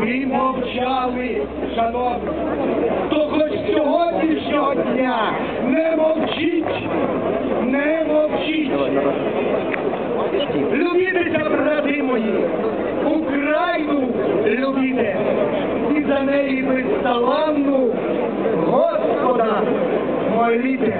і мовчали, шановні. То хоч сьогоднішнього дня не мовчіть, не мовчіть. Любітеся, брати мої, Україну любіте, і за неї безталанну Господа моліте.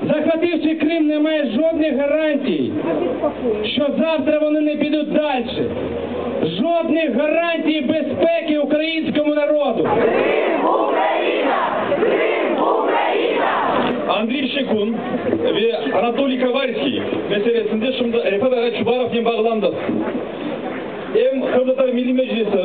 Захвативши Крим, немає жодних гарантій, що завтра вони не підуть далі. Жодних гарантій безпеки українському народу. Крим Україна! Крим Україна! Андрей Шекун ve Anatoly Kavalski meselesinde şimdi Refat Çubarov'un bağlandı. Hem Kırgızlar Milli Meclisi,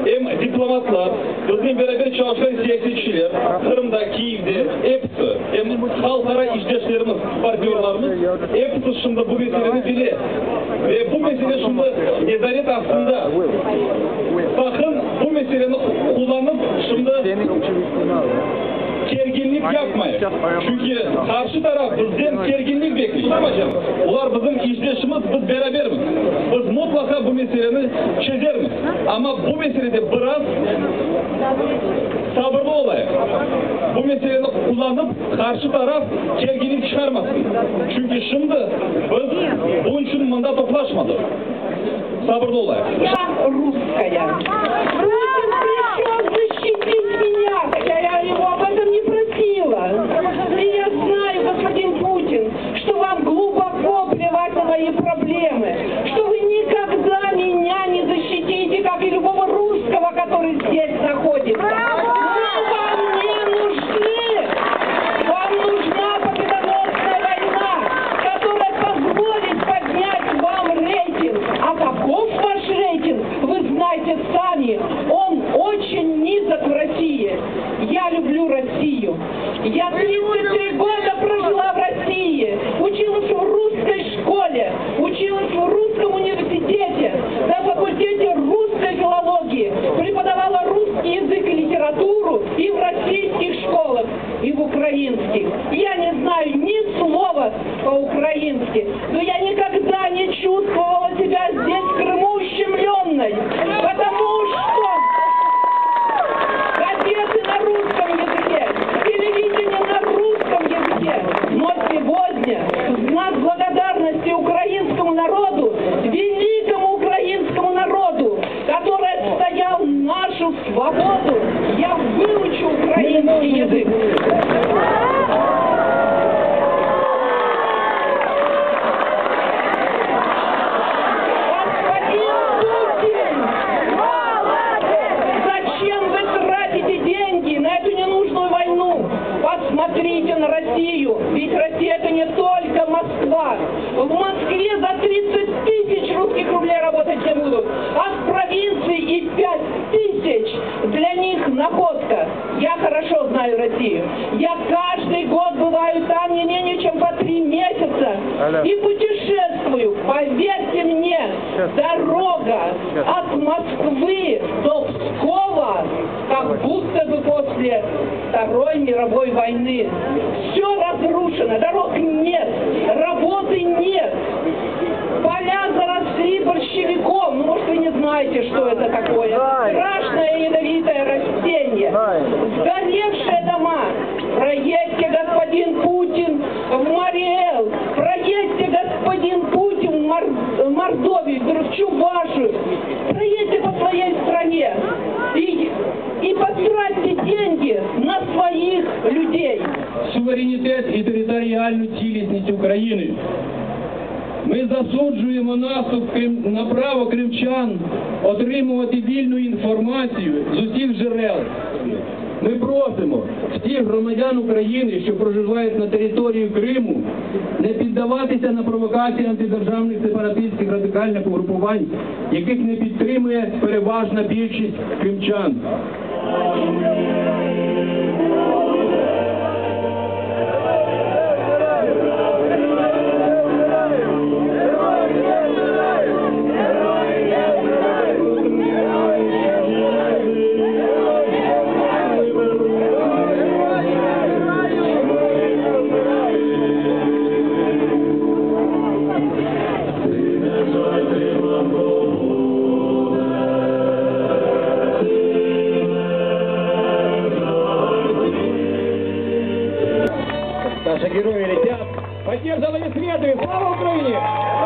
hem diplomatlar, bizimle beraber çalışan siyasetçiler, Kırım'da, Kiev'de, hepsi, hem halkara işleşlerimiz, partnerlerimiz, hepsi şimdi bu meseleyi bilir. Ve bu mesele şimdi nezaret aslında, bakın bu meseleyi kullanıp şimdi gerginlik yapmayın. Çünkü karşı taraf bizden gerginlik bekliyor. Ular bizim işleşimiz, biz beraberimiz. Biz mutlaka bu meseleni çözeriz. Ama bu meselede biraz sabırlı olayım. Bu meseleyi kullanıp karşı taraf gerginlik çıkarmasın. Çünkü şimdi biz bunun için bunda toplaşmadık. Sabırlı olayım. Я русская. Путин пришел защитить меня, хотя я его об этом не просила. И я знаю, господин Путин, что вам глубоко плевать на мои проблемы, что вы никогда меня не защитите, как и любого русского, который здесь находится. Мы вам не нужны. Вам нужна победоносная война, которая позволит поднять вам рейтинг. А каков ваш рейтинг, вы знаете сами. Он очень низок в России. Я люблю Россию. Я 33 года прожила в России. Училась в русской школе, училась в русском университете, на факультете русской филологии, преподавала русский язык и литературу и в российских школах, и в украинских. Я не знаю ни слова по-украински, но я никогда не чувствовала себя здесь, в Крыму, ущемленной, потому что газеты на русском языке, телевидение на русском языке. Но сегодня, в знак благодарности украинскому народу, великому украинскому народу, который отстоял нашу свободу, я выучу украинский язык. Посмотрите на Россию, ведь Россия это не только Москва. В Москве за 30 тысяч русских рублей работать не будут, а в провинции и 5 тысяч для них находка. Я хорошо знаю Россию. Я каждый год бываю там не менее чем по 3 месяца и путешествую. Поверьте мне, дорога от Москвы до Пскова как будто бы после Второй мировой войны. Все разрушено, дорог нет, работы нет. Поля заросли борщевиком. Ну, может, вы не знаете, что это такое. Страшное ядовитое растение. Сгоревшие дома. Проедьте, господин Путин, в Мариэл. Проедьте, господин Путин, в Мордовию, в Чувашию. Проедьте по своей стране. людей. суверенітет і територіальну цілісність України. Ми засуджуємо наступ на право кримчан отримувати вільну інформацію з усіх джерел. Ми просимо всіх громадян України, що проживають на території Криму, не піддаватися на провокації антидержавних сепаратистських радикальних угрупувань, яких не підтримує переважна більшість кримчан. Наши герои летят, поддерживали светы, слава Украине!